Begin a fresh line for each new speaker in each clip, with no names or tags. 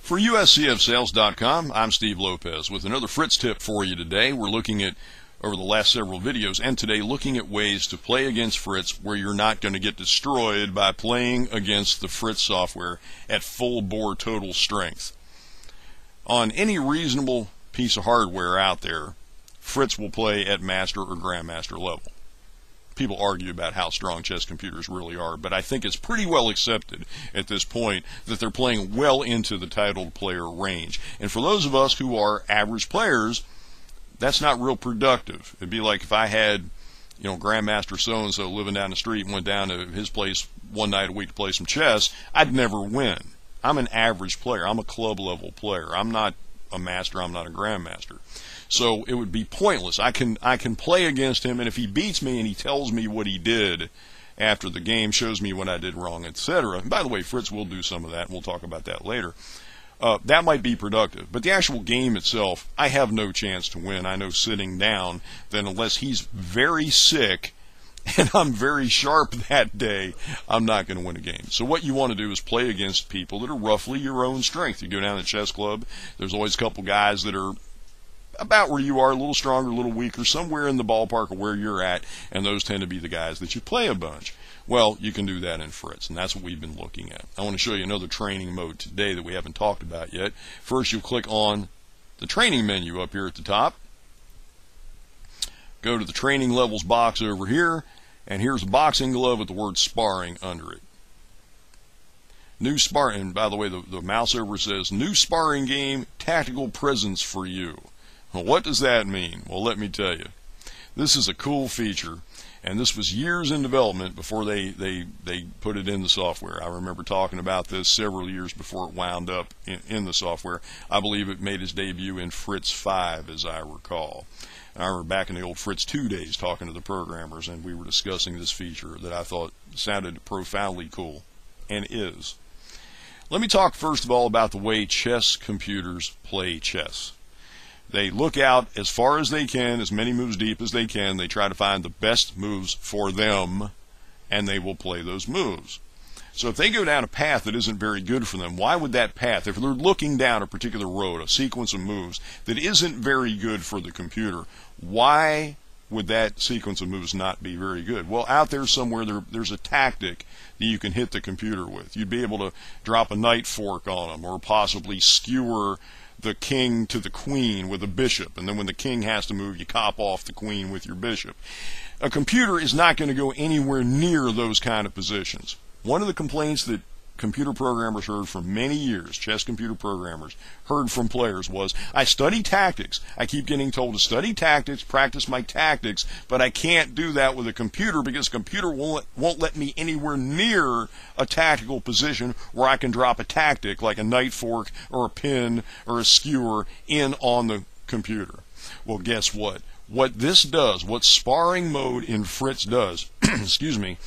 For USCFsales.com, I'm Steve Lopez with another Fritz Tip for you today. We're looking at, over the last several videos, and today looking at ways to play against Fritz where you're not going to get destroyed by playing against the Fritz software at full bore total strength. On any reasonable piece of hardware out there, Fritz will play at master or grandmaster level. People argue about how strong chess computers really are, but I think it's pretty well accepted at this point that they're playing well into the titled player range. And for those of us who are average players, that's not real productive. It'd be like if I had, Grandmaster so-and-so living down the street and went down to his place one night a week to play some chess. I'd never win. I'm an average player. I'm a club level player. I'm not a master. I'm not a grandmaster. So it would be pointless. I can play against him, and if he beats me and he tells me what he did after the game, shows me what I did wrong, etc. And by the way, Fritz will do some of that, and we'll talk about that later. That might be productive. But the actual game itself, I have no chance to win. I know sitting down that unless he's very sick and I'm very sharp that day, I'm not going to win a game. So what you want to do is play against people that are roughly your own strength. You go down to the chess club, there's always a couple guys that are about where you are, a little stronger, a little weaker, somewhere in the ballpark of where you're at, and those tend to be the guys that you play a bunch. Well, you can do that in Fritz, and that's what we've been looking at. I want to show you another training mode today that we haven't talked about yet. First, you'll click on the training menu up here at the top. Go to the training levels box over here, and here's a boxing glove with the word sparring under it. New sparring, and by the way, the mouse over says, new sparring game, tactical presence for you. Well, what does that mean? Well, let me tell you. This is a cool feature, and this was years in development before they put it in the software. I remember talking about this several years before it wound up in the software. I believe it made its debut in Fritz 5, as I recall. I remember back in the old Fritz 2 days talking to the programmers, and we were discussing this feature that I thought sounded profoundly cool, and is. Let me talk first of all about the way chess computers play chess. They look out as far as they can, as many moves deep as they can. They try to find the best moves for them, and they will play those moves. So if they go down a path that isn't very good for them, why would that path, if they're looking down a particular road, a sequence of moves that isn't very good for the computer, why would that sequence of moves not be very good? Well, out there somewhere there's a tactic that you can hit the computer with. You'd be able to drop a knight fork on them, or possibly skewer the king to the queen with a bishop, and then when the king has to move, you cop off the queen with your bishop. A computer is not going to go anywhere near those kind of positions. One of the complaints that computer programmers heard for many years, chess computer programmers heard from players, was, I study tactics. I keep getting told to study tactics, practice my tactics, but I can't do that with a computer because a computer won't let me anywhere near a tactical position where I can drop a tactic like a knight fork or a pin or a skewer in on the computer. Well, guess what? What this does, what sparring mode in Fritz does, excuse me,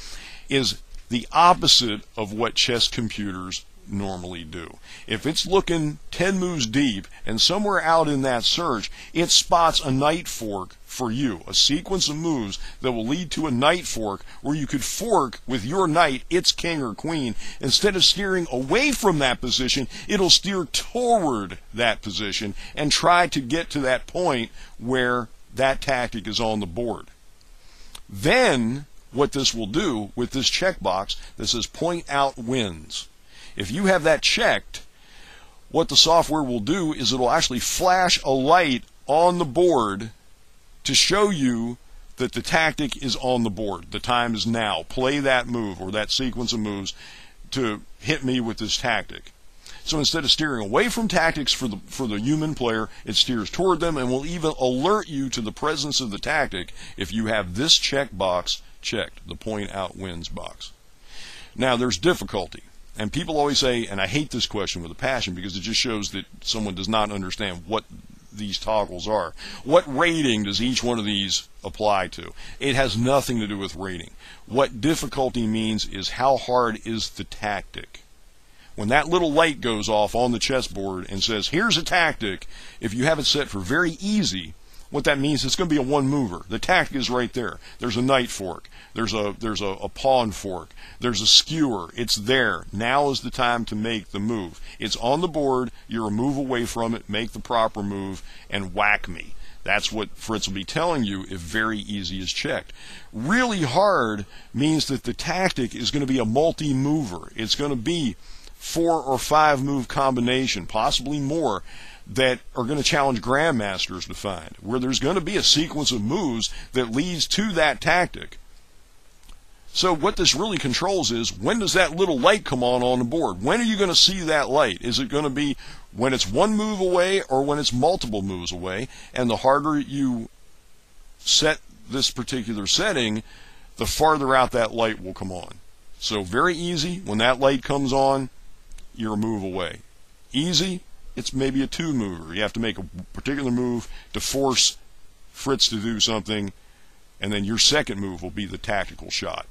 is the opposite of what chess computers normally do. If it's looking 10 moves deep and somewhere out in that search, it spots a knight fork for you, a sequence of moves that will lead to a knight fork where you could fork with your knight, its king or queen. Instead of steering away from that position, it'll steer toward that position and try to get to that point where that tactic is on the board. Then what this will do with this checkbox that says point out wins. If you have that checked, what the software will do is it'll actually flash a light on the board to show you that the tactic is on the board. The time is now. Play that move or that sequence of moves to hit me with this tactic. So instead of steering away from tactics for the human player, it steers toward them and will even alert you to the presence of the tactic if you have this checkbox checked, the point out wins box. Now there's difficulty, and people always say, and I hate this question with a passion because it just shows that someone does not understand what these toggles are. What rating does each one of these apply to? It has nothing to do with rating. What difficulty means is how hard is the tactic. When that little light goes off on the chessboard and says, here's a tactic, if you have it set for very easy, what that means, it's going to be a one mover. The tactic is right there. There's a knight fork. There's a pawn fork. There's a skewer. It's there. Now is the time to make the move. It's on the board. You're a move away from it. Make the proper move and whack me. That's what Fritz will be telling you if very easy is checked. Really hard means that the tactic is going to be a multi-mover. It's going to be 4 or 5 move combination, possibly more, that are going to challenge grandmasters to find, where there's going to be a sequence of moves that leads to that tactic. So what this really controls is, when does that little light come on the board? When are you going to see that light? Is it going to be when it's one move away or when it's multiple moves away? And the harder you set this particular setting, the farther out that light will come on. So very easy. When that light comes on, you're a move away. Easy, it's maybe a 2 mover. You have to make a particular move to force Fritz to do something, and then your second move will be the tactical shot.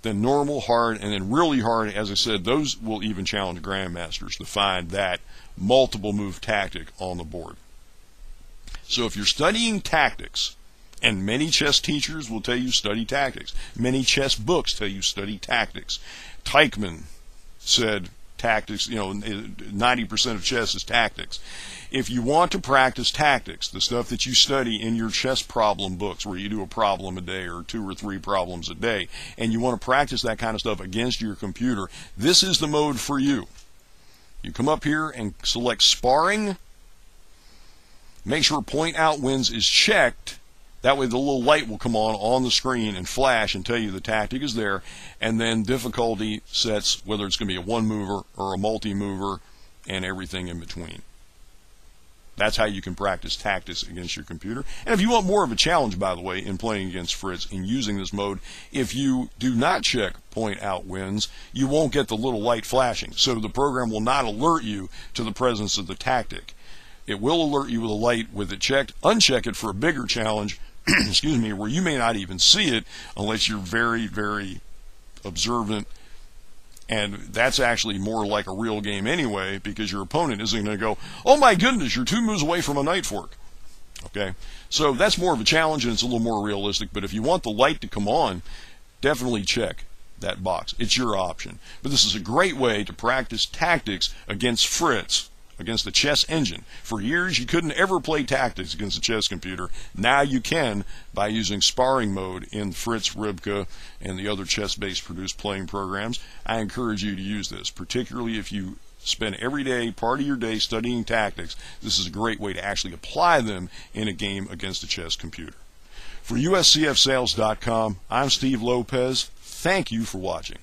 Then normal, hard, and then really hard. As I said, those will even challenge grandmasters to find that multiple move tactic on the board. So if you're studying tactics, and many chess teachers will tell you study tactics. Many chess books tell you study tactics. Teichmann said tactics, 90% of chess is tactics. If you want to practice tactics, the stuff that you study in your chess problem books, where you do a problem a day or 2 or 3 problems a day, and you want to practice that kind of stuff against your computer, this is the mode for you. You come up here and select Sparring. Make sure Point Out Wins is checked. That way the little light will come on the screen and flash and tell you the tactic is there. And then difficulty sets, whether it's going to be a one mover or a multi-mover and everything in between. That's how you can practice tactics against your computer. And if you want more of a challenge, by the way, in playing against Fritz in using this mode, if you do not check Point Out Wins, you won't get the little light flashing. So the program will not alert you to the presence of the tactic. It will alert you with a light with it checked. Uncheck it for a bigger challenge, excuse me, where you may not even see it unless you're very, very observant. And that's actually more like a real game anyway, because your opponent isn't going to go, oh my goodness, you're 2 moves away from a knight fork. Okay, so that's more of a challenge and it's a little more realistic. But if you want the light to come on, definitely check that box. It's your option. But this is a great way to practice tactics against Fritz, against the chess engine. For years you couldn't ever play tactics against a chess computer. Now you can by using Sparring Mode in Fritz, Ribka, and the other chess-based produced playing programs. I encourage you to use this, particularly if you spend every day, part of your day, studying tactics. This is a great way to actually apply them in a game against a chess computer. For USCFsales.com, I'm Steve Lopez. Thank you for watching.